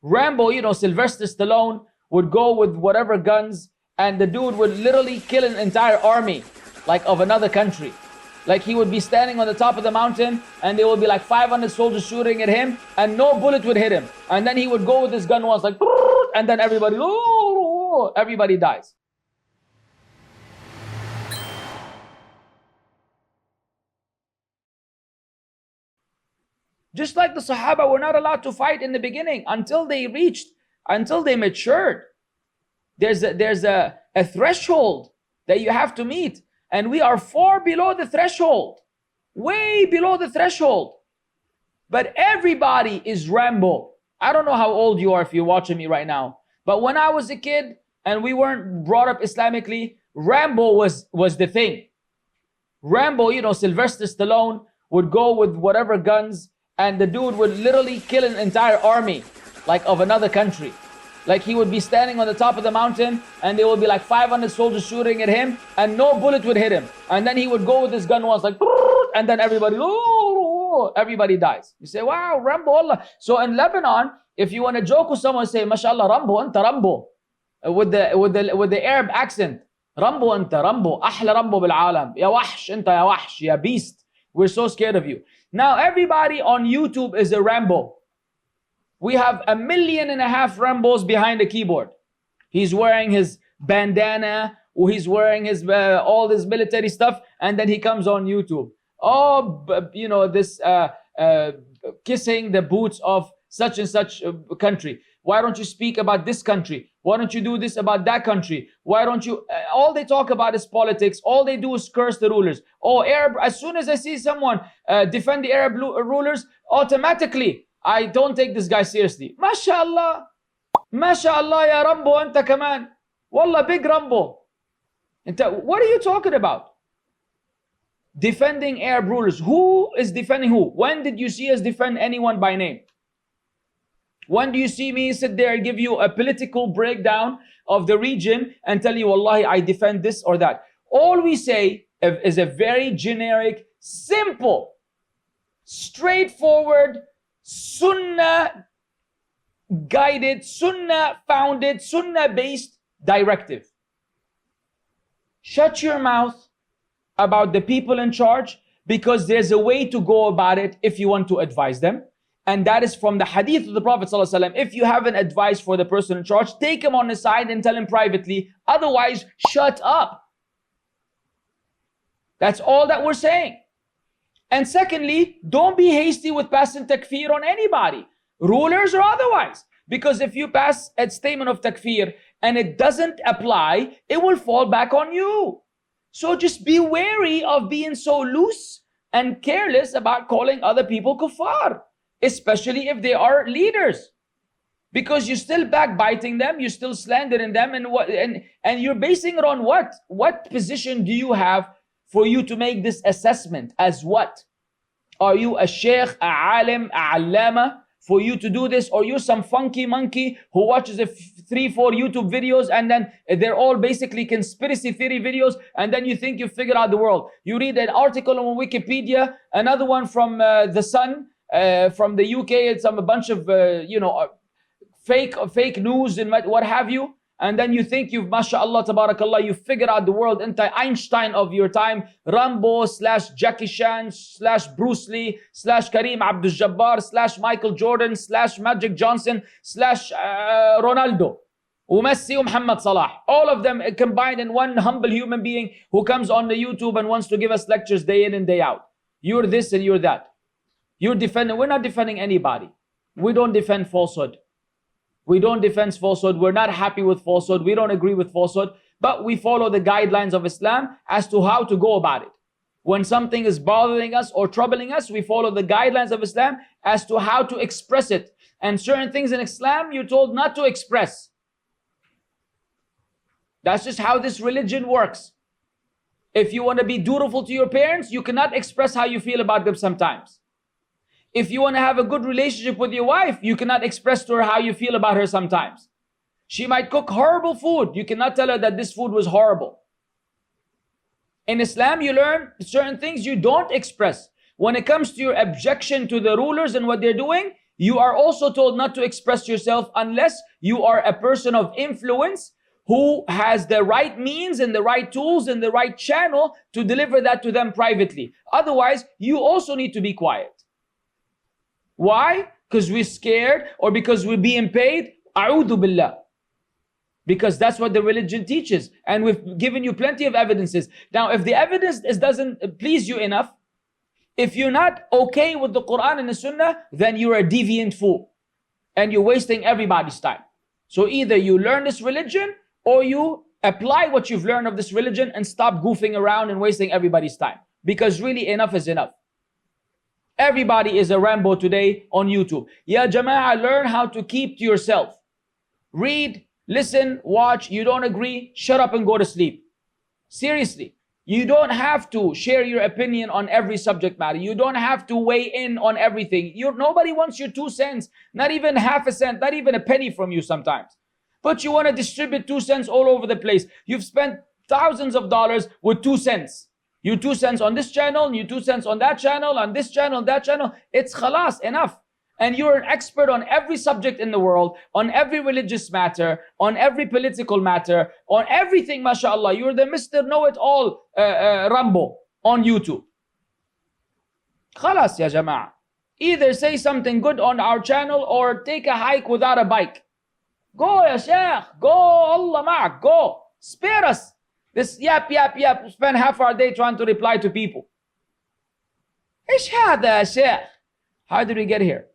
Rambo, Sylvester Stallone would go with whatever guns, and the dude would literally kill an entire army, like of another country. Like he would be standing on the top of the mountain, and there would be like 500 soldiers shooting at him, and no bullet would hit him. And then he would go with his gun once, like, and then everybody dies. Just like the Sahaba were not allowed to fight in the beginning until they matured. There's a threshold that you have to meet. And we are far below the threshold. Way below the threshold. But everybody is Rambo. I don't know how old you are if you're watching me right now. But when I was a kid and we weren't brought up Islamically, Rambo was the thing. Rambo, Sylvester Stallone would go with whatever guns, and the dude would literally kill an entire army, like of another country. Like he would be standing on the top of the mountain, and there would be like 500 soldiers shooting at him, and no bullet would hit him. And then he would go with his gun once, like, and then everybody dies. You say, wow, Rambo, Allah. So in Lebanon, if you want to joke with someone, say, mashallah, Rambo, anta Rambo. With the Arab accent. Rambo, anta Rambo. Ahla Rambo bil alam. Ya wahsh, anta ya wahsh, ya beast. We're so scared of you. Now everybody on YouTube is a Rambo. We have 1.5 million Rambos behind the keyboard. He's wearing his bandana, or he's wearing his all this military stuff, and then he comes on YouTube. Oh, this kissing the boots of such and such country. Why don't you speak about this country? Why don't you do this about that country? Why don't you? All they talk about is politics. All they do is curse the rulers. Oh, Arab. As soon as I see someone defend the Arab rulers, automatically I don't take this guy seriously. MashaAllah. MashaAllah, ya Rambo, anta kaman. Wallah, big Rambo. What are you talking about? Defending Arab rulers. Who is defending who? When did you see us defend anyone by name? When do you see me sit there and give you a political breakdown of the region and tell you, Wallahi, I defend this or that? All we say is a very generic, simple, straightforward, Sunnah guided, Sunnah founded, Sunnah based directive. Shut your mouth about the people in charge, because there's a way to go about it if you want to advise them. And that is from the hadith of the Prophet ﷺ. If you have an advice for the person in charge, take him on the side and tell him privately. Otherwise, shut up. That's all that we're saying. And secondly, don't be hasty with passing takfeer on anybody, rulers or otherwise. Because if you pass a statement of takfeer and it doesn't apply, it will fall back on you. So just be wary of being so loose and careless about calling other people kuffar, especially if they are leaders. Because you're still backbiting them, you're still slandering them, and you're basing it on what? What position do you have for you to make this assessment? As what? Are you a sheikh, a alim, a allama for you to do this? Or you're some funky monkey who watches 3-4 YouTube videos, and then they're all basically conspiracy theory videos, and then you think you figured out the world. You read an article on Wikipedia, another one from The Sun, from the UK, it's a bunch of fake news and what have you, and then you think you've, mashallah, tabarakallah, you figured out the world. Einstein of your time, Rambo / Jackie Chan / Bruce Lee / Kareem Abdul-Jabbar / Michael Jordan / Magic Johnson / Ronaldo, Messi, Muhammad Salah. All of them combined in one humble human being who comes on the YouTube and wants to give us lectures day in and day out. You're this and you're that. You're defending. We're not defending anybody. We don't defend falsehood. We don't defend falsehood. We're not happy with falsehood. We don't agree with falsehood. But we follow the guidelines of Islam as to how to go about it. When something is bothering us or troubling us, we follow the guidelines of Islam as to how to express it. And certain things in Islam, you're told not to express. That's just how this religion works. If you want to be dutiful to your parents, you cannot express how you feel about them sometimes. If you want to have a good relationship with your wife, you cannot express to her how you feel about her sometimes. She might cook horrible food. You cannot tell her that this food was horrible. In Islam, you learn certain things you don't express. When it comes to your objection to the rulers and what they're doing, You are also told not to express yourself unless you are a person of influence who has the right means and the right tools and the right channel to deliver that to them privately. Otherwise, you also need to be quiet. Why? Because we're scared or because we're being paid? A'udhu billah. Because that's what the religion teaches. And we've given you plenty of evidences. Now, if the evidence doesn't please you enough, if you're not okay with the Quran and the Sunnah, then you're a deviant fool. And you're wasting everybody's time. So either you learn this religion or you apply what you've learned of this religion and stop goofing around and wasting everybody's time. Because really enough is enough. Everybody is a Rambo today on YouTube. Ya Jama'ah, learn how to keep to yourself. Read, listen, watch. You don't agree, shut up and go to sleep. Seriously. You don't have to share your opinion on every subject matter. You don't have to weigh in on everything. Nobody wants your 2 cents, not even half a cent, not even a penny from you sometimes. But you want to distribute 2 cents all over the place. You've spent thousands of dollars with 2 cents. You 2 cents on this channel, you 2 cents on that channel, on this channel, that channel. It's khalas, enough. And you're an expert on every subject in the world, on every religious matter, on every political matter, on everything, mashallah. You're the Mr. Know-It-All Rambo on YouTube. Khalas, ya Jama'ah. Either say something good on our channel or take a hike without a bike. Go, ya Sheikh. Go, Allah ma'ak. Go. Spare us. This yap. Spend half our day trying to reply to people. Ish hada, ya Sheikh. How did we get here?